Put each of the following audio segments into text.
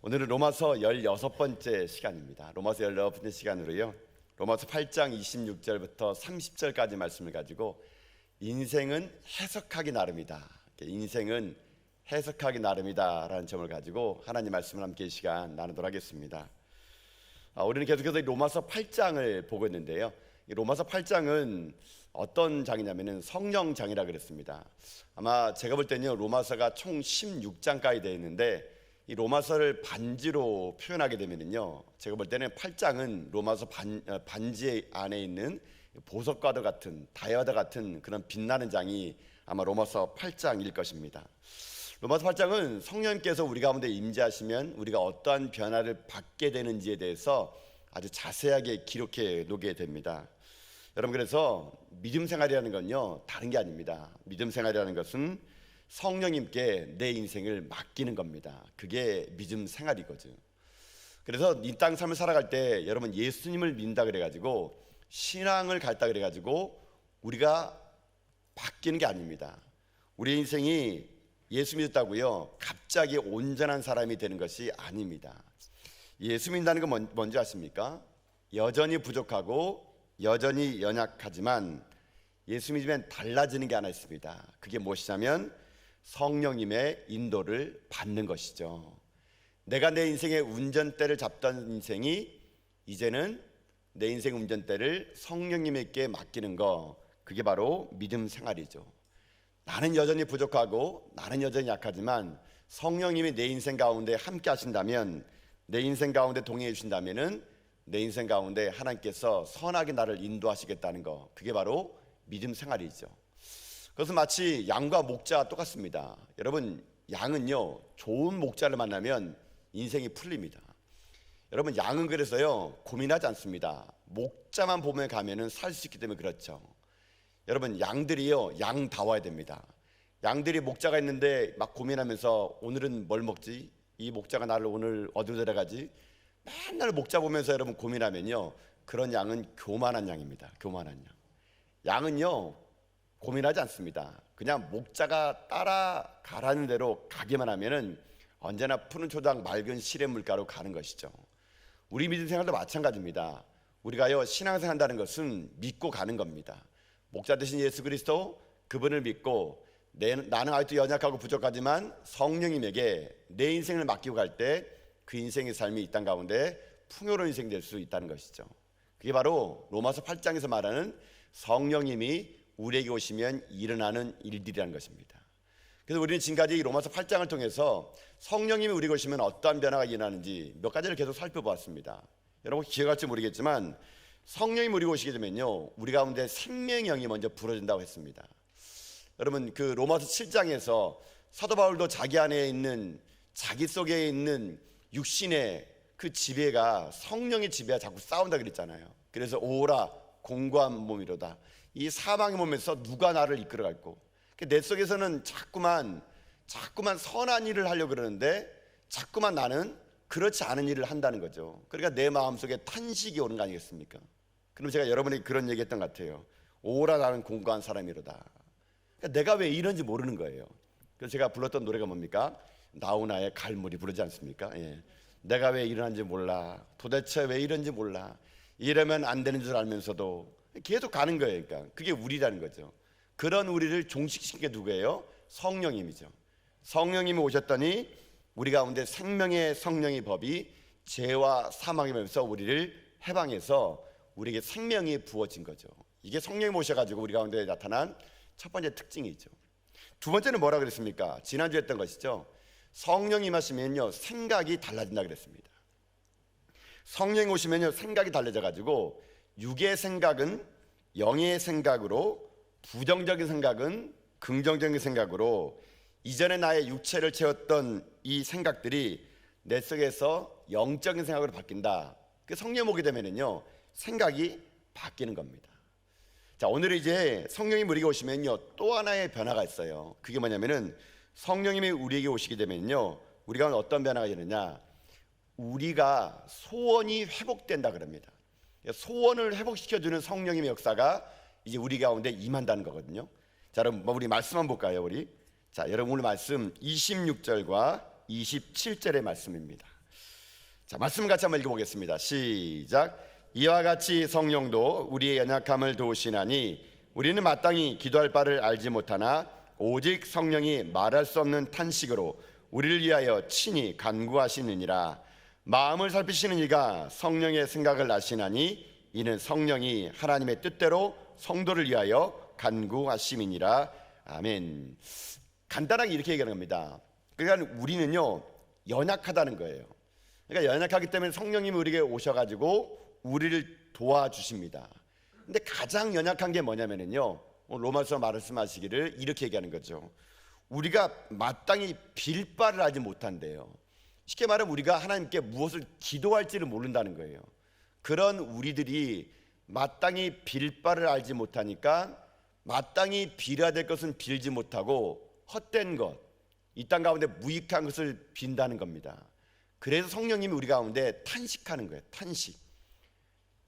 오늘은 로마서 16번째 시간입니다. 로마서 16번째 시간으로요, 로마서 8장 26절부터 30절까지 말씀을 가지고 인생은 해석하기 나름이다, 인생은 해석하기 나름이다 라는 점을 가지고 하나님 말씀을 함께 이 시간 나누도록 하겠습니다. 우리는 계속해서 로마서 8장을 보고 있는데요, 이 로마서 8장은 어떤 장이냐면은 성령장이라 그랬습니다. 아마 제가 볼 때는요, 로마서가 총 16장까지 되어 있는데 이 로마서를 반지로 표현하게 되면은요, 제가 볼 때는 8장은 로마서 반지 안에 있는 보석과도 같은, 다이아와 같은 그런 빛나는 장이 아마 로마서 8장일 것입니다. 로마서 8장은 성령님께서 우리 가운데 임재하시면 우리가 어떠한 변화를 받게 되는지에 대해서 아주 자세하게 기록해 놓게 됩니다. 여러분, 그래서 믿음 생활이라는 건요, 다른 게 아닙니다. 믿음 생활이라는 것은 성령님께 내 인생을 맡기는 겁니다. 그게 믿음 생활이거든요. 그래서 이 땅 삶을 살아갈 때 여러분, 예수님을 믿는다 그래가지고 신앙을 갖다 그래가지고 우리가 바뀌는 게 아닙니다. 우리 인생이 예수 믿었다고요 갑자기 온전한 사람이 되는 것이 아닙니다. 예수 믿는다는 건 뭔지 아십니까? 여전히 부족하고 여전히 연약하지만 예수 믿으면 달라지는 게 하나 있습니다. 그게 무엇이냐면 성령님의 인도를 받는 것이죠. 내가 내 인생의 운전대를 잡던 인생이 이제는 내 인생 운전대를 성령님에게 맡기는 거, 그게 바로 믿음 생활이죠. 나는 여전히 부족하고 나는 여전히 약하지만 성령님이 내 인생 가운데 함께 하신다면, 내 인생 가운데 동행해 주신다면은 내 인생 가운데 하나님께서 선하게 나를 인도하시겠다는 거, 그게 바로 믿음 생활이죠. 그것은 마치 양과 목자와 똑같습니다. 여러분, 양은요 좋은 목자를 만나면 인생이 풀립니다. 여러분, 양은 그래서요 고민하지 않습니다. 목자만 보면 가면은 살 수 있기 때문에 그렇죠. 여러분, 양들이요 양다워야 됩니다. 양들이 목자가 있는데 막 고민하면서 오늘은 뭘 먹지? 이 목자가 나를 오늘 어디로 데려가지? 맨날 목자 보면서 여러분 고민하면요, 그런 양은 교만한 양입니다. 교만한 양. 양은요 고민하지 않습니다. 그냥 목자가 따라가라는 대로 가기만 하면은 언제나 푸른 초당 맑은 시냇 물가로 가는 것이죠. 우리 믿음 생활도 마찬가지입니다. 우리가요 신앙생활 한다는 것은 믿고 가는 겁니다. 목자 되신 예수 그리스도, 그분을 믿고 나는 아직도 연약하고 부족하지만 성령님에게 내 인생을 맡기고 갈 때 그 인생의 삶이 이 땅 가운데 풍요로운 인생이 될 수 있다는 것이죠. 그게 바로 로마서 8장에서 말하는 성령님이 우리에게 오시면 일어나는 일들이라는 것입니다. 그래서 우리는 지금까지 이 로마서 8장을 통해서 성령님이 우리에게 오시면 어떠한 변화가 일어나는지 몇 가지를 계속 살펴보았습니다. 여러분 기억할지 모르겠지만 성령님이 우리에게 오시게 되면요, 우리 가운데 생명의 영이 먼저 불어진다고 했습니다. 여러분, 그 로마서 7장에서 사도 바울도 자기 안에 있는, 자기 속에 있는 육신의 그 지배가, 성령의 지배가 자꾸 싸운다 그랬잖아요. 그래서 오라 공고한 몸이로다, 이 사망의 몸에서 누가 나를 이끌어갈고, 내 속에서는 자꾸만 선한 일을 하려고 그러는데 자꾸만 나는 그렇지 않은 일을 한다는 거죠. 그러니까 내 마음속에 탄식이 오는 거 아니겠습니까? 그럼 제가 여러분에게 그런 얘기 했던 것 같아요. 오라 나는 공고한 사람이로다. 그러니까 내가 왜 이런지 모르는 거예요. 그래서 제가 불렀던 노래가 뭡니까? 나훈아의 갈무리 부르지 않습니까? 예. 내가 왜 이러는지 몰라, 도대체 왜 이런지 몰라, 이러면 안 되는 줄 알면서도 계속 가는 거예요. 그러니까 그게 우리라는 거죠. 그런 우리를 종식시킨 게 누구예요? 성령님이죠. 성령님이 오셨더니 우리 가운데 생명의 성령의 법이 죄와 사망의 법에서 우리를 해방해서 우리에게 생명이 부어진 거죠. 이게 성령이 오셔가지고 우리 가운데 나타난 첫 번째 특징이죠. 두 번째는 뭐라 그랬습니까? 지난주에 했던 것이죠. 성령이 임하시면요 생각이 달라진다 그랬습니다. 성령이 오시면요 생각이 달라져가지고 육의 생각은 영의 생각으로, 부정적인 생각은 긍정적인 생각으로, 이전에 나의 육체를 채웠던 이 생각들이 내 속에서 영적인 생각으로 바뀐다. 그 성령 오게 되면은요 생각이 바뀌는 겁니다. 자, 오늘 이제 성령이 우리에게 오시면요 또 하나의 변화가 있어요. 그게 뭐냐면은 성령님이 우리에게 오시게 되면요 우리가 어떤 변화가 있느냐, 우리가 소원이 회복된다 그럽니다. 소원을 회복시켜주는 성령님의 역사가 이제 우리 가운데 임한다는 거거든요. 자, 여러분 우리 말씀 한번 볼까요? 자, 여러분 오늘 말씀 26절과 27절의 말씀입니다. 자, 말씀 같이 한번 읽어보겠습니다. 시작. 이와 같이 성령도 우리의 연약함을 도우시나니 우리는 마땅히 기도할 바를 알지 못하나 오직 성령이 말할 수 없는 탄식으로 우리를 위하여 친히 간구하시느니라. 마음을 살피시는 이가 성령의 생각을 아시나니 이는 성령이 하나님의 뜻대로 성도를 위하여 간구하심이니라. 아멘. 간단하게 이렇게 얘기하는 겁니다. 그러니까 우리는요 연약하다는 거예요. 그러니까 연약하기 때문에 성령님이 우리에게 오셔가지고 우리를 도와주십니다. 근데 가장 연약한 게 뭐냐면요, 로마서 말씀하시기를 이렇게 얘기하는 거죠. 우리가 마땅히 빌 바를 알지 못한대요. 쉽게 말하면 우리가 하나님께 무엇을 기도할지를 모른다는 거예요. 그런 우리들이 마땅히 빌 바를 알지 못하니까 마땅히 빌어야 될 것은 빌지 못하고 헛된 것, 이 땅 가운데 무익한 것을 빈다는 겁니다. 그래서 성령님이 우리 가운데 탄식하는 거예요. 탄식.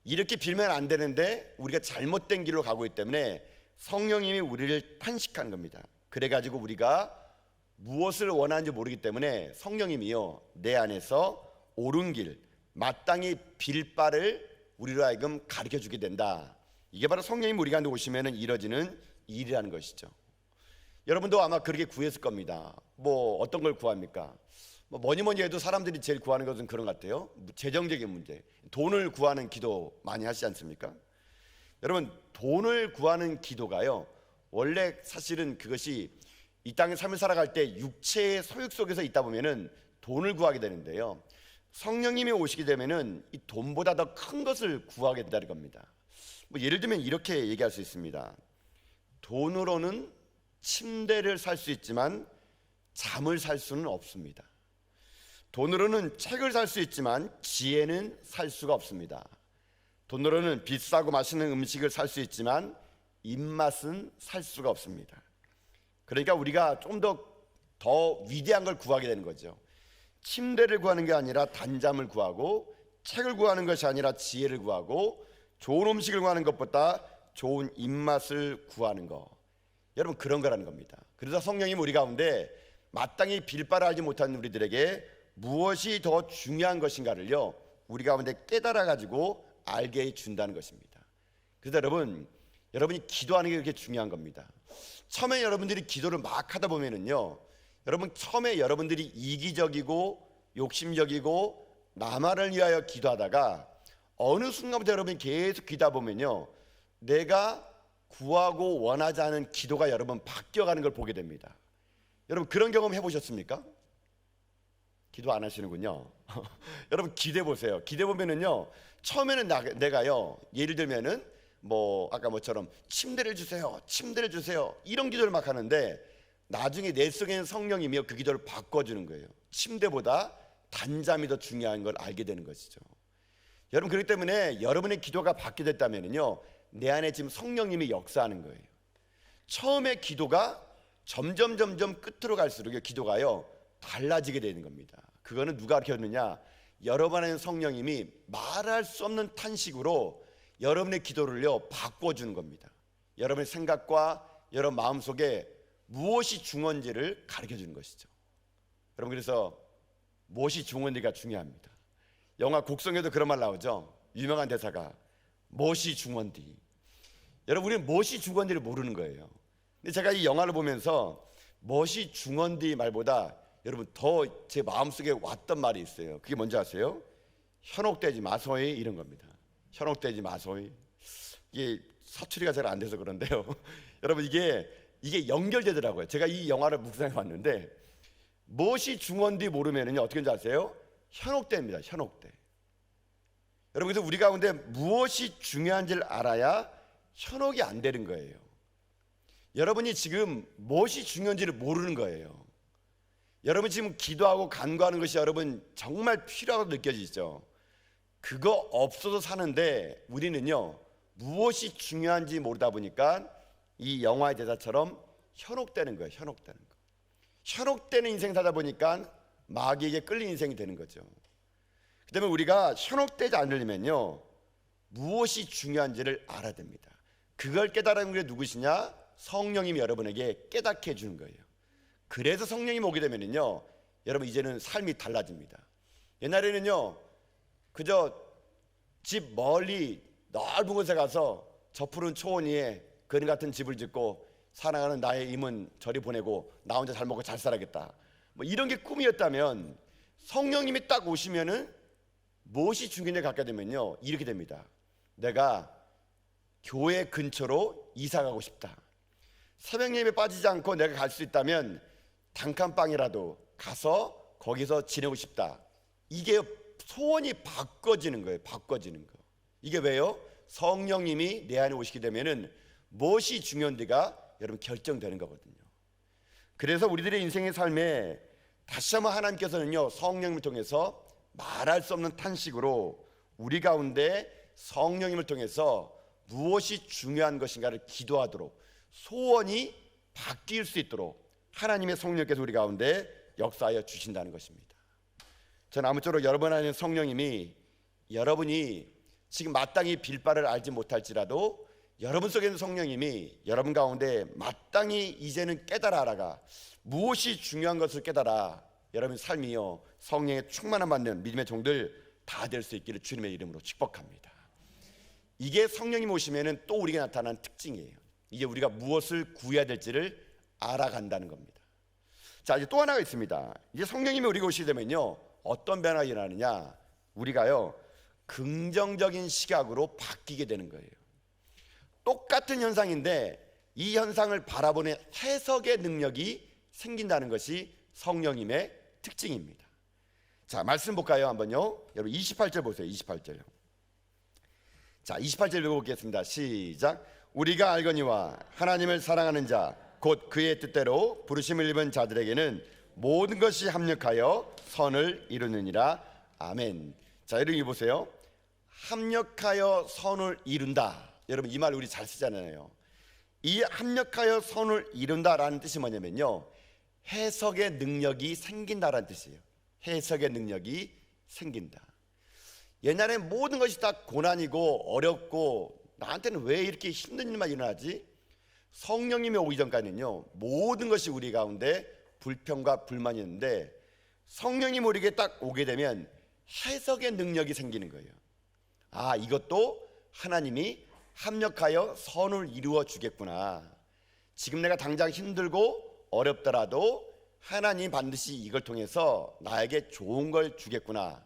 이렇게 빌면 안 되는데 우리가 잘못된 길로 가고 있기 때문에 성령님이 우리를 탄식하는 겁니다. 그래가지고 우리가 무엇을 원하는지 모르기 때문에 성령님이요 내 안에서 옳은 길, 마땅히 빌 바를 우리로 하여금 가르쳐주게 된다. 이게 바로 성령님이 우리 가운데 오시면 이루어지는 일이라는 것이죠. 여러분도 아마 그렇게 구했을 겁니다. 뭐 어떤 걸 구합니까? 뭐니 해도 사람들이 제일 구하는 것은 그런 것 같아요. 재정적인 문제, 돈을 구하는 기도 많이 하시지 않습니까? 여러분, 돈을 구하는 기도가요 원래 사실은 그것이 이 땅의 삶을 살아갈 때 육체의 소욕 속에서 있다 보면은 돈을 구하게 되는데요, 성령님이 오시게 되면은 이 돈보다 더 큰 것을 구하게 된다는 겁니다. 뭐 예를 들면 이렇게 얘기할 수 있습니다. 돈으로는 침대를 살 수 있지만 잠을 살 수는 없습니다. 돈으로는 책을 살 수 있지만 지혜는 살 수가 없습니다. 돈으로는 비싸고 맛있는 음식을 살 수 있지만 입맛은 살 수가 없습니다. 그러니까 우리가 좀 더 위대한 걸 구하게 되는 거죠. 침대를 구하는 게 아니라 단잠을 구하고, 책을 구하는 것이 아니라 지혜를 구하고, 좋은 음식을 구하는 것보다 좋은 입맛을 구하는 거. 여러분, 그런 거라는 겁니다. 그래서 성령님 우리 가운데 마땅히 빌 바를 알지 못하는 우리들에게 무엇이 더 중요한 것인가를요 우리 가운데 깨달아 가지고 알게 해준다는 것입니다. 그래서 여러분이 기도하는 게 그렇게 중요한 겁니다. 처음에 여러분들이 기도를 막 하다 보면은요, 여러분 처음에 여러분들이 이기적이고 욕심적이고 나만을 위하여 기도하다가 어느 순간부터 여러분이 계속 기도하다 보면요, 내가 구하고 원하지 않은 기도가 여러분 바뀌어가는 걸 보게 됩니다. 여러분 그런 경험 해보셨습니까? 기도 안 하시는군요. 여러분 기도해 보세요. 기도해 보면은요, 처음에는 내가요 예를 들면은 뭐 아까 뭐처럼 침대를 주세요, 침대를 주세요 이런 기도를 막 하는데 나중에 내 속에는 성령님이요 그 기도를 바꿔주는 거예요. 침대보다 단잠이 더 중요한 걸 알게 되는 것이죠. 여러분 그렇기 때문에 여러분의 기도가 바뀌게 됐다면은요, 내 안에 지금 성령님이 역사하는 거예요. 처음에 기도가 점점 끝으로 갈수록 기도가요 달라지게 되는 겁니다. 그거는 누가 가르쳤느냐? 여러분 안에 성령님이 말할 수 없는 탄식으로 여러분의 기도를요 바꿔주는 겁니다. 여러분의 생각과 여러분 마음속에 무엇이 중요한지를 가르쳐주는 것이죠. 여러분 그래서 무엇이 중요한지가 중요합니다. 영화 곡성에도 그런 말 나오죠. 유명한 대사가 무엇이 중요한지. 여러분 우리는 무엇이 중요한지를 모르는 거예요. 근데 제가 이 영화를 보면서 무엇이 중요한지 말보다 여러분 더 제 마음속에 왔던 말이 있어요. 그게 뭔지 아세요? 현혹되지 마소이, 이런 겁니다. 현혹되지 마소이. 이게 사투리가 잘 안 돼서 그런데요 여러분 이게 연결되더라고요. 제가 이 영화를 묵상해 봤는데 무엇이 중요한지 모르면요 어떻게 하는지 아세요? 현혹됩니다. 현혹돼. 여러분 그래서 우리 가운데 무엇이 중요한지를 알아야 현혹이 안 되는 거예요. 여러분이 지금 무엇이 중요한지를 모르는 거예요. 여러분 지금 기도하고 간구하는 것이 여러분 정말 필요하다고 느껴지죠. 그거 없어도 사는데 우리는요 무엇이 중요한지 모르다 보니까 이 영화의 대사처럼 현혹되는 거예요. 현혹되는 거. 현혹되는 인생 살다 보니까 마귀에게 끌린 인생이 되는 거죠. 그 때문에 우리가 현혹되지 않으려면요 무엇이 중요한지를 알아야 됩니다. 그걸 깨달은 게 누구시냐? 성령님이 여러분에게 깨닫게 해주는 거예요. 그래서 성령이 오게 되면요 여러분 이제는 삶이 달라집니다. 옛날에는요 그저 집 멀리 넓은 곳에 가서 저 푸른 초원 위에 그림 같은 집을 짓고 사랑하는 나의 임은 저리 보내고 나 혼자 잘 먹고 잘 살아야겠다, 뭐 이런 게 꿈이었다면, 성령님이 딱 오시면은 무엇이 중요한지 갖게 되면요, 이렇게 됩니다. 내가 교회 근처로 이사 가고 싶다. 새벽 예배 빠지지 않고 내가 갈 수 있다면 단칸방이라도 가서 거기서 지내고 싶다. 이게 소원이 바꿔지는 거예요. 바꿔지는 거. 이게 왜요? 성령님이 내 안에 오시게 되면은 무엇이 중요한지가 여러분 결정되는 거거든요. 그래서 우리들의 인생의 삶에 다시 한번 하나님께서는요, 성령님을 통해서 말할 수 없는 탄식으로 우리 가운데 성령님을 통해서 무엇이 중요한 것인가를 기도하도록, 소원이 바뀔 수 있도록 하나님의 성령께서 우리 가운데 역사하여 주신다는 것입니다. 저는 아무쪼록 여러분 안에 성령님이, 여러분이 지금 마땅히 빌 바를 알지 못할지라도 여러분 속에 있는 성령님이 여러분 가운데 마땅히 이제는 깨달아 알아가, 무엇이 중요한 것을 깨달아 여러분 삶이요 성령의 충만함 받는 믿음의 종들 다 될 수 있기를 주님의 이름으로 축복합니다. 이게 성령님 오시면은 또 우리가 나타나는 특징이에요. 이게 우리가 무엇을 구해야 될지를 알아간다는 겁니다. 자, 이제 또 하나가 있습니다. 이제 성령님이 우리가 오시게 되면요, 어떤 변화가 일어나느냐, 우리가요 긍정적인 시각으로 바뀌게 되는 거예요. 똑같은 현상인데 이 현상을 바라보는 해석의 능력이 생긴다는 것이 성령님의 특징입니다. 자, 말씀 볼까요? 한번요. 여러분 28절 보세요. 28절요. 자, 28절 읽어보겠습니다. 시작. 우리가 알거니와 하나님을 사랑하는 자 곧 그의 뜻대로 부르심을 입은 자들에게는 모든 것이 합력하여 선을 이루느니라. 아멘. 자, 여러분 보세요. 합력하여 선을 이룬다. 여러분 이 말 우리 잘 쓰잖아요. 이 합력하여 선을 이룬다라는 뜻이 뭐냐면요, 해석의 능력이 생긴다라는 뜻이에요. 해석의 능력이 생긴다. 옛날에 모든 것이 다 고난이고 어렵고 나한테는 왜 이렇게 힘든 일만 일어나지? 성령님이 오기 전까지는요 모든 것이 우리 가운데 불평과 불만이었는데, 성령님 우리에게 딱 오게 되면 해석의 능력이 생기는 거예요. 아, 이것도 하나님이 합력하여 선을 이루어 주겠구나. 지금 내가 당장 힘들고 어렵더라도 하나님 반드시 이걸 통해서 나에게 좋은 걸 주겠구나.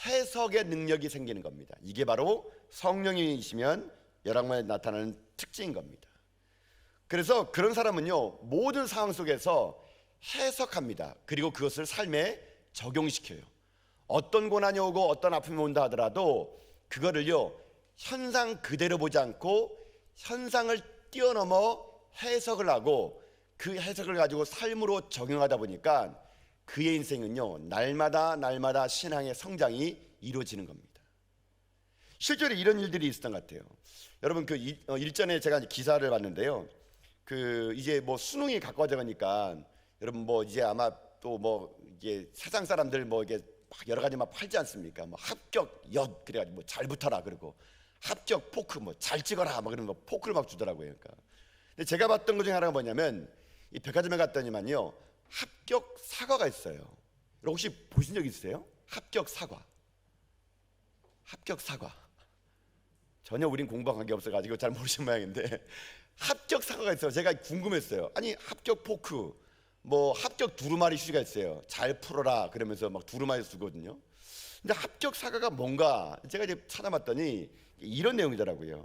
해석의 능력이 생기는 겁니다. 이게 바로 성령님이시면 여러분에 나타나는 특징인 겁니다. 그래서 그런 사람은요 모든 상황 속에서 해석합니다. 그리고 그것을 삶에 적용시켜요. 어떤 고난이 오고 어떤 아픔이 온다 하더라도 그거를요 현상 그대로 보지 않고 현상을 뛰어넘어 해석을 하고 그 해석을 가지고 삶으로 적용하다 보니까 그의 인생은요 날마다 신앙의 성장이 이루어지는 겁니다. 실제로 이런 일들이 있었던 것 같아요. 여러분 그 일전에 제가 기사를 봤는데요, 그 이제 뭐 수능이 가까워져 가니까 여러분 뭐 이제 아마 또 뭐 이게 세상 사람들 뭐 이게 막 여러 가지 막 팔지 않습니까? 뭐 합격 엿 그래가지고 뭐 잘 붙어라, 그리고 합격 포크 뭐 잘 찍어라 막 그런 거 포크를 막 주더라고요. 그러니까 근데 제가 봤던 것 중에 하나가 뭐냐면 이 백화점에 갔더니만요 합격 사과가 있어요. 여러분 혹시 보신 적 있으세요? 합격 사과. 합격 사과. 전혀 우린 공부와 관계 없어가지고 잘 모르신 모양인데 합격 사과가 있어요. 제가 궁금했어요. 아니 합격 포크, 뭐 합격 두루마리 휴지가 있어요. 잘 풀어라 그러면서 막 두루마리 쓰거든요. 근데 합격 사과가 뭔가 제가 이제 찾아봤더니 이런 내용이더라고요.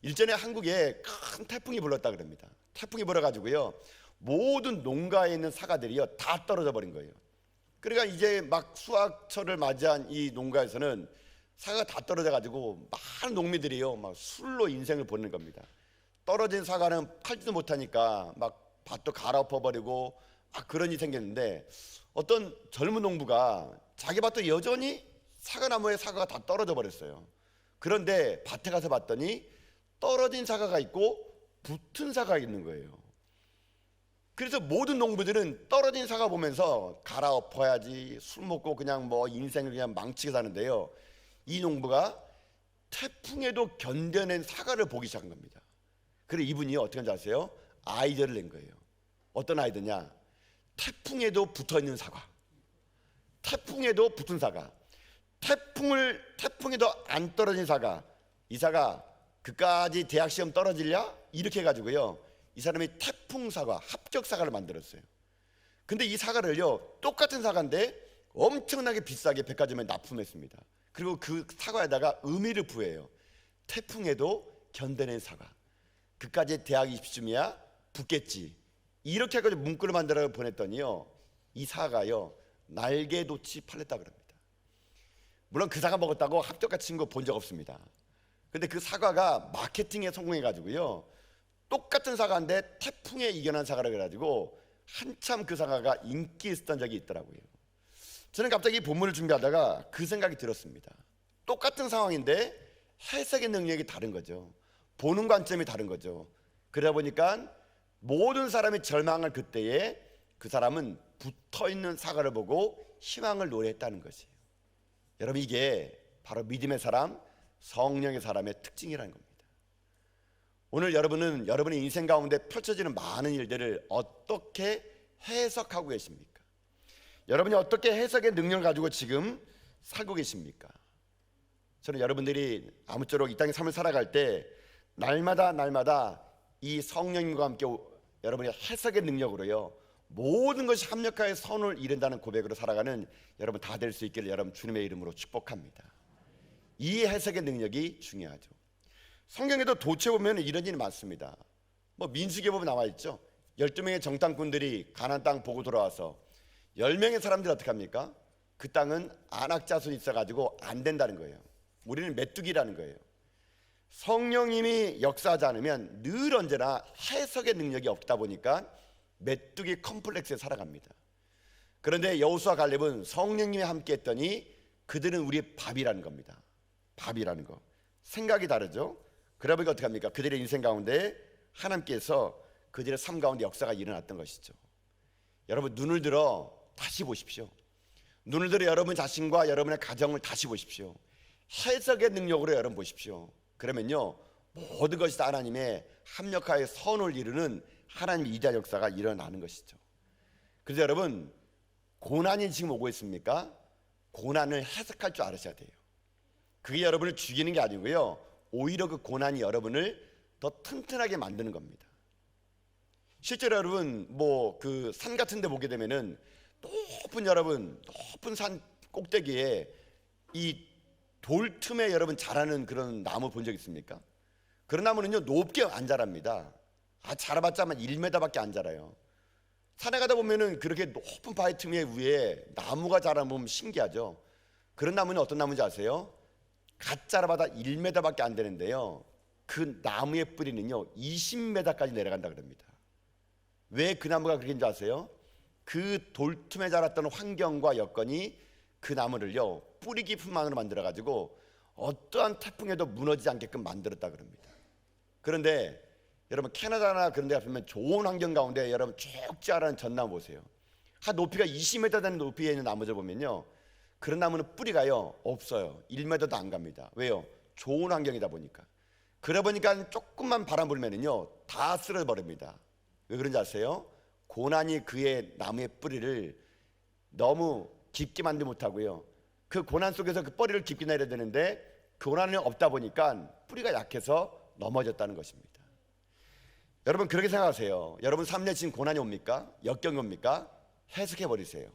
일전에 한국에 큰 태풍이 불렀다 그럽니다. 태풍이 불어가지고요 모든 농가에 있는 사과들이요 다 떨어져 버린 거예요. 그러니까 이제 막 수확철을 맞이한 이 농가에서는 사과가 다 떨어져 가지고 많은 농민들이요 막 술로 인생을 보내는 겁니다. 떨어진 사과는 팔지도 못하니까 막 밭도 갈아엎어 버리고 그런 일이 생겼는데, 어떤 젊은 농부가 자기 밭도 여전히 사과나무에 사과가 다 떨어져 버렸어요. 그런데 밭에 가서 봤더니 떨어진 사과가 있고 붙은 사과가 있는 거예요. 그래서 모든 농부들은 떨어진 사과 보면서 갈아엎어야지, 술 먹고 그냥 뭐 인생을 그냥 망치게 사는데요, 이 농부가 태풍에도 견뎌낸 사과를 보기 시작한 겁니다. 그래서 이분이 어떻게 하는지 아세요? 아이디어를 낸 거예요. 어떤 아이디어냐? 태풍에도 붙어있는 사과, 태풍에도 붙은 사과. 태풍에도 안 떨어진 사과, 이 사과 그까지 대학 시험 떨어질냐? 이렇게 해가지고요, 이 사람이 태풍 사과, 합격 사과를 만들었어요. 근데 이 사과를요, 똑같은 사과인데 엄청나게 비싸게 백화점에 납품했습니다. 그리고 그 사과에다가 의미를 부여해요. 태풍에도 견뎌낸 사과, 그까지 대학 입시쯤이야 붙겠지, 이렇게 해가지고 문구를 만들어 보냈더니요, 이 사과요 날개도치 팔렸다 그럽니다. 물론 그 사과 먹었다고 합격한 친구 본 적 없습니다. 근데 그 사과가 마케팅에 성공해가지고요, 똑같은 사과인데 태풍에 이겨낸 사과라 그래가지고 한참 그 사과가 인기 있었던 적이 있더라고요. 저는 갑자기 이 본문을 준비하다가 그 생각이 들었습니다. 똑같은 상황인데 해석의 능력이 다른 거죠. 보는 관점이 다른 거죠. 그러다 보니까 모든 사람이 절망할 그때에 그 사람은 붙어있는 사과를 보고 희망을 노래했다는 것이에요. 여러분, 이게 바로 믿음의 사람, 성령의 사람의 특징이라는 겁니다. 오늘 여러분은 여러분의 인생 가운데 펼쳐지는 많은 일들을 어떻게 해석하고 계십니까? 여러분이 어떻게 해석의 능력을 가지고 지금 살고 계십니까? 저는 여러분들이 아무쪼록 이 땅의 삶을 살아갈 때 날마다 이 성령님과 함께 여러분의 해석의 능력으로요, 모든 것이 합력하여 선을 이룬다는 고백으로 살아가는 여러분 다 될 수 있기를 여러분 주님의 이름으로 축복합니다. 이 해석의 능력이 중요하죠. 성경에도 도처에 보면 이런 일이 많습니다. 민수기에 보면 나와 있죠. 12명의 정탐꾼들이 가나안 땅 보고 돌아와서 10명의 사람들이 어떻게 합니까? 그 땅은 안악자손이 있어가지고 안 된다는 거예요. 우리는 메뚜기라는 거예요. 성령님이 역사하지 않으면 늘 언제나 해석의 능력이 없다 보니까 메뚜기 컴플렉스에 살아갑니다. 그런데 여호수아 갈렙은 성령님이 함께 했더니 그들은 우리의 밥이라는 겁니다. 밥이라는 거. 생각이 다르죠. 그러다 보니까 어떻게 합니까? 그들의 인생 가운데 하나님께서 그들의 삶 가운데 역사가 일어났던 것이죠. 여러분, 눈을 들어 다시 보십시오. 눈을 들어 여러분 자신과 여러분의 가정을 다시 보십시오. 해석의 능력으로 여러분 보십시오. 그러면요, 모든 것이 다 하나님의 합력하여 선을 이루는 하나님의 이다 역사가 일어나는 것이죠. 그래서 여러분, 고난이 지금 오고 있습니까? 고난을 해석할 줄 알으셔야 돼요. 그게 여러분을 죽이는 게 아니고요, 오히려 그 고난이 여러분을 더 튼튼하게 만드는 겁니다. 실제로 여러분 그 산 같은 데 보게 되면은 높은 산 꼭대기에 이 돌 틈에 여러분 자라는 그런 나무 본 적 있습니까? 그런 나무는요 높게 안 자랍니다. 자라봤자만 1m밖에 안 자라요. 산에 가다 보면은 그렇게 높은 바위 틈에 위에 나무가 자라면 신기하죠. 그런 나무는 어떤 나무인지 아세요? 갓 자라봐다 1m밖에 안 되는데요, 그 나무의 뿌리는요 20m까지 내려간다 그럽니다. 왜 그 나무가 그렇게인지 아세요? 그 돌틈에 자랐던 환경과 여건이 그 나무를요 뿌리 깊은 망으로 만들어 가지고 어떠한 태풍에도 무너지지 않게끔 만들었다 그럽니다. 그런데 여러분 캐나다나 그런 데 가면 좋은 환경 가운데 여러분 쭉 자라는 전나무 보세요. 한 높이가 20m 되는 높이에 있는 나무들 보면요, 그런 나무는 뿌리가요 없어요. 1m도 안 갑니다. 왜요? 좋은 환경이다 보니까. 그러다 보니까 조금만 바람 불면은요 다 쓰러져 버립니다. 왜 그런지 아세요? 고난이 그의 나무의 뿌리를 너무 깊게 만들지 못하고요, 그 고난 속에서 그 뿌리를 깊게 내려야 되는데 그 고난이 없다 보니까 뿌리가 약해서 넘어졌다는 것입니다. 여러분 그렇게 생각하세요. 여러분 삶에 지금 고난이 옵니까? 역경이 옵니까? 해석해 버리세요.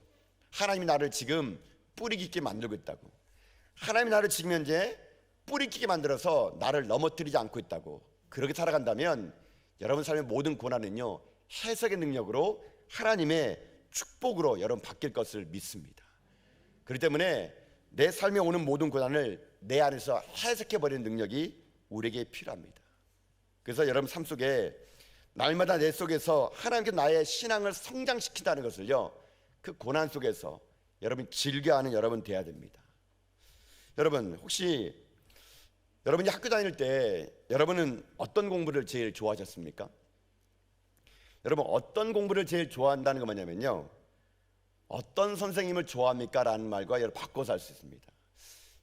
하나님이 나를 지금 뿌리 깊게 만들고 있다고. 하나님이 나를 지금 현재 뿌리 깊게 만들어서 나를 넘어뜨리지 않고 있다고. 그렇게 살아간다면 여러분 삶의 모든 고난은요 해석의 능력으로 하나님의 축복으로 여러분 바뀔 것을 믿습니다. 그렇기 때문에 내 삶에 오는 모든 고난을 내 안에서 해석해버리는 능력이 우리에게 필요합니다. 그래서 여러분 삶 속에 날마다 내 속에서 하나님께 나의 신앙을 성장시킨다는 것을요, 그 고난 속에서 여러분 즐겨하는 여러분 돼야 됩니다. 여러분 혹시 여러분이 학교 다닐 때 여러분은 어떤 공부를 제일 좋아하셨습니까? 여러분 어떤 공부를 제일 좋아한다는 거 뭐냐면요, 어떤 선생님을 좋아합니까? 라는 말과 여러분 바꿔서 할 수 있습니다.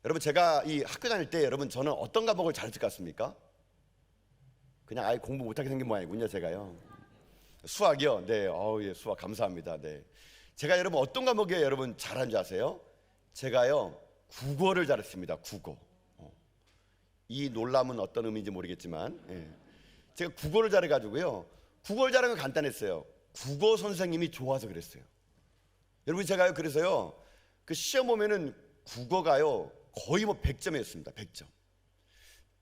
여러분 제가 이 학교 다닐 때 여러분 저는 어떤 과목을 잘했을 것 같습니까? 그냥 아예 공부 못하게 생긴 모양이군요. 제가요 수학이요? 네, 예, 수학 감사합니다. 네, 제가 여러분 어떤 과목에 여러분 잘한 줄 아세요? 제가요 국어를 잘했습니다. 국어. 이 놀람은 어떤 의미인지 모르겠지만, 제가 국어를 잘해가지고요. 국어를 잘하는 건 간단했어요. 국어 선생님이 좋아서 그랬어요. 여러분, 제가요, 그래서요, 그 시험 보면은 국어가요, 거의 뭐 100점이었습니다. 100점.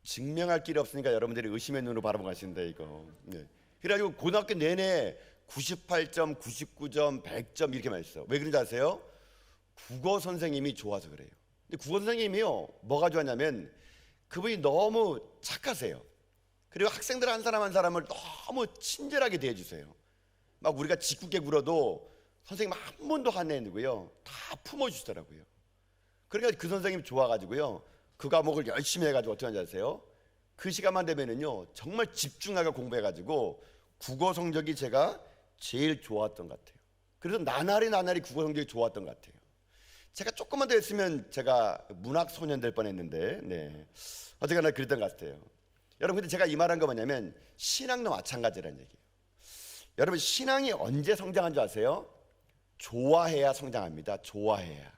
증명할 길이 없으니까 여러분들이 의심의 눈으로 바라보고 가시는데, 이거. 그래가지고 고등학교 내내 98점, 99점, 100점 이렇게만 했어요. 왜 그런지 아세요? 국어 선생님이 좋아서 그래요. 근데 국어 선생님이요, 뭐가 좋았냐면 그분이 너무 착하세요. 그리고 학생들 한 사람 한 사람을 너무 친절하게 대해주세요. 막 우리가 짓궂게 굴어도 선생님 한 번도 화내고요, 다 품어주시더라고요. 그러니까 그 선생님 좋아가지고요, 그 과목을 열심히 해가지고 어떻게 하는지 아세요? 그 시간만 되면은요, 정말 집중하게 공부해가지고 국어 성적이 제가 제일 좋았던 것 같아요. 그래서 나날이 국어 성적이 좋았던 것 같아요. 제가 조금만 더 했으면 제가 문학 소년 될 뻔했는데, 어쨌거나 그랬던 것 같아요. 여러분, 근데 제가 이 말한 거 뭐냐면 신앙도 마찬가지라는 얘기예요. 여러분, 신앙이 언제 성장한 줄 아세요? 좋아해야 성장합니다. 좋아해야.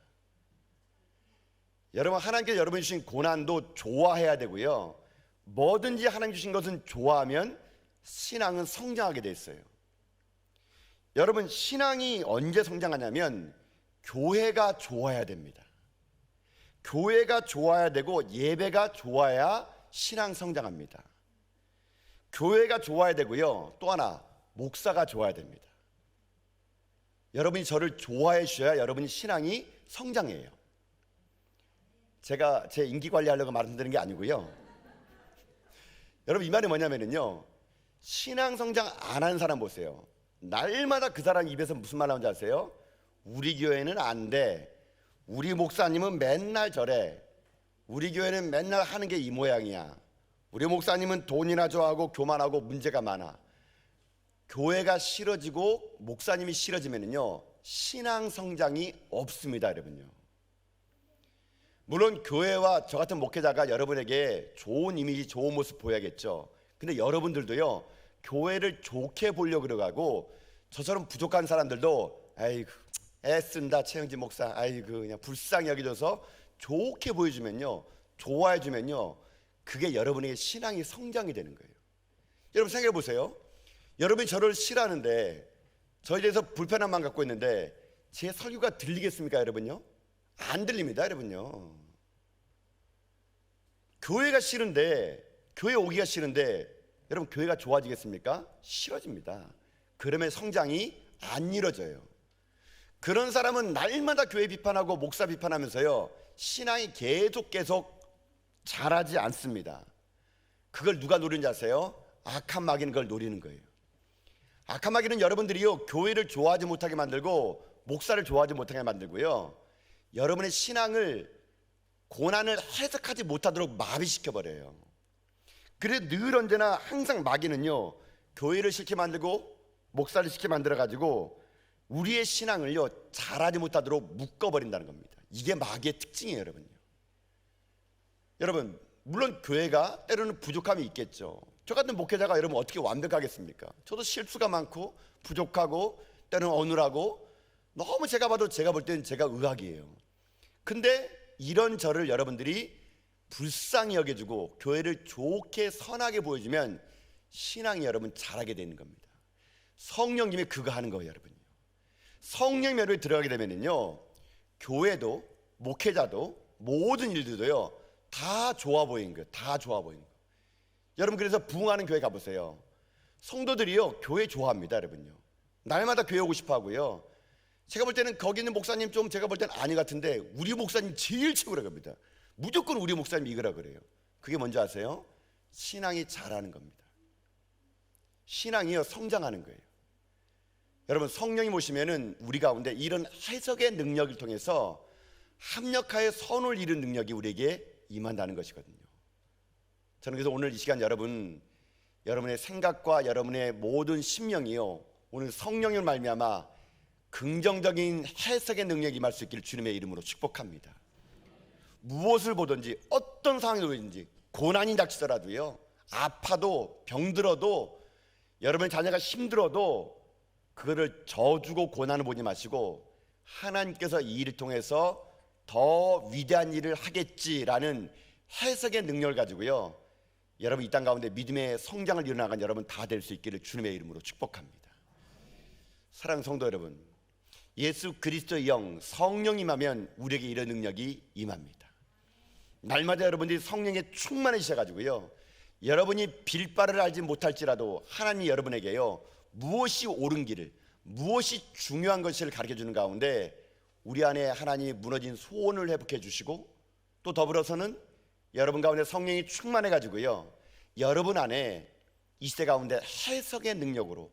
여러분, 하나님께서 여러분 주신 고난도 좋아해야 되고요, 뭐든지 하나님 주신 것은 좋아하면 신앙은 성장하게 돼 있어요. 여러분, 신앙이 언제 성장하냐면 교회가 좋아야 됩니다. 교회가 좋아야 되고 예배가 좋아야 신앙 성장합니다. 교회가 좋아야 되고요, 또 하나 목사가 좋아야 됩니다. 여러분이 저를 좋아해 주셔야 여러분이 신앙이 성장해요. 제가 제 인기 관리하려고 말씀드리는 게 아니고요, 여러분, 이 말이 뭐냐면요, 신앙 성장 안 하는 사람 보세요. 날마다 그 사람 입에서 무슨 말 나오는지 아세요? 우리 교회는 안 돼, 우리 목사님은 맨날 저래, 우리 교회는 맨날 하는 게 이 모양이야, 우리 목사님은 돈이나 좋아하고 교만하고 문제가 많아. 교회가 싫어지고 목사님이 싫어지면요, 신앙 성장이 없습니다. 여러분요, 물론 교회와 저 같은 목회자가 여러분에게 좋은 이미지, 좋은 모습 보여야겠죠. 근데 여러분들도요, 교회를 좋게 보려고 그러고, 저처럼 부족한 사람들도 아이고 애쓴다 최영진 목사, 아이고 그냥 불쌍히 여겨줘서 좋게 보여주면요, 좋아해주면요, 그게 여러분에게 신앙이 성장이 되는 거예요. 여러분 생각해 보세요. 여러분이 저를 싫어하는데, 저에 대해서 불편한 마음 갖고 있는데 제 설교가 들리겠습니까? 여러분요, 안 들립니다. 여러분요, 교회가 싫은데, 교회 오기가 싫은데 여러분 교회가 좋아지겠습니까? 싫어집니다. 그러면 성장이 안 이루어져요. 그런 사람은 날마다 교회 비판하고 목사 비판하면서요, 신앙이 계속 자라지 않습니다. 그걸 누가 노리는지 아세요? 악한 마귀는 그걸 노리는 거예요. 악한 마귀는 여러분들이요, 교회를 좋아하지 못하게 만들고 목사를 좋아하지 못하게 만들고요, 여러분의 신앙을, 고난을 해석하지 못하도록 마비시켜버려요. 그래서 늘 언제나 항상 마귀는요, 교회를 싫게 만들고 목사를 싫게 만들어가지고 우리의 신앙을요, 잘하지 못하도록 묶어버린다는 겁니다. 이게 마귀의 특징이에요. 여러분요, 여러분, 물론 교회가 때로는 부족함이 있겠죠. 저 같은 목회자가 여러분 어떻게 완벽하겠습니까? 저도 실수가 많고 부족하고 때로는 어눌하고, 너무 제가 볼 때는 제가 의학이에요. 근데 이런 저를 여러분들이 불쌍히 여겨주고 교회를 좋게 선하게 보여주면 신앙이 여러분 잘하게 되는 겁니다. 성령님이 그거 하는 거예요. 여러분요, 성령 면으로 들어가게 되면요, 교회도 목회자도 모든 일들도요 다 좋아 보이는 거예요. 다 좋아 보이는 거예요. 여러분, 그래서 부흥하는 교회 가보세요. 성도들이요 교회 좋아합니다. 여러분요, 날마다 교회 오고 싶어 하고요. 제가 볼 때는 거기 있는 목사님 좀 제가 볼 때는 아니 같은데 우리 목사님 제일 최고라고 합니다. 무조건 우리 목사님 이거라 그래요. 그게 뭔지 아세요? 신앙이 자라는 겁니다. 신앙이요 성장하는 거예요. 여러분, 성령이 오시면은 우리 가운데 이런 해석의 능력을 통해서 합력하여 선을 이룬 능력이 우리에게 임한다는 것이거든요. 저는 그래서 오늘 이 시간 여러분의 생각과 여러분의 모든 심령이요, 오늘 성령을 말미암아 긍정적인 해석의 능력이 임할 수 있기를 주님의 이름으로 축복합니다. 무엇을 보든지 어떤 상황이 오든지 고난이 닥치더라도요, 아파도 병들어도 여러분의 자녀가 힘들어도 그거를 저주고 고난을 보지 마시고 하나님께서 이 일을 통해서 더 위대한 일을 하겠지라는 해석의 능력을 가지고요, 여러분 이 땅 가운데 믿음의 성장을 이뤄나간 여러분 다 될 수 있기를 주님의 이름으로 축복합니다. 사랑하는 성도 여러분, 예수 그리스도의 영 성령이 임하면 우리에게 이런 능력이 임합니다. 날마다 여러분들이 성령에 충만해지셔가지고요, 여러분이 빌바를 알지 못할지라도 하나님이 여러분에게요 무엇이 옳은 길을, 무엇이 중요한 것을 가르쳐주는 가운데 우리 안에 하나님이 무너진 소원을 회복해 주시고, 또 더불어서는 여러분 가운데 성령이 충만해가지고요, 여러분 안에 이 시대 가운데 해석의 능력으로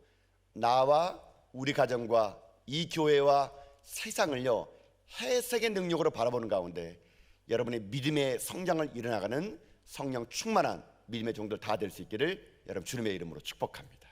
나와 우리 가정과 이 교회와 세상을요 해석의 능력으로 바라보는 가운데 여러분의 믿음의 성장을 이뤄나가는 성령 충만한 믿음의 종들 다 될 수 있기를 여러분 주님의 이름으로 축복합니다.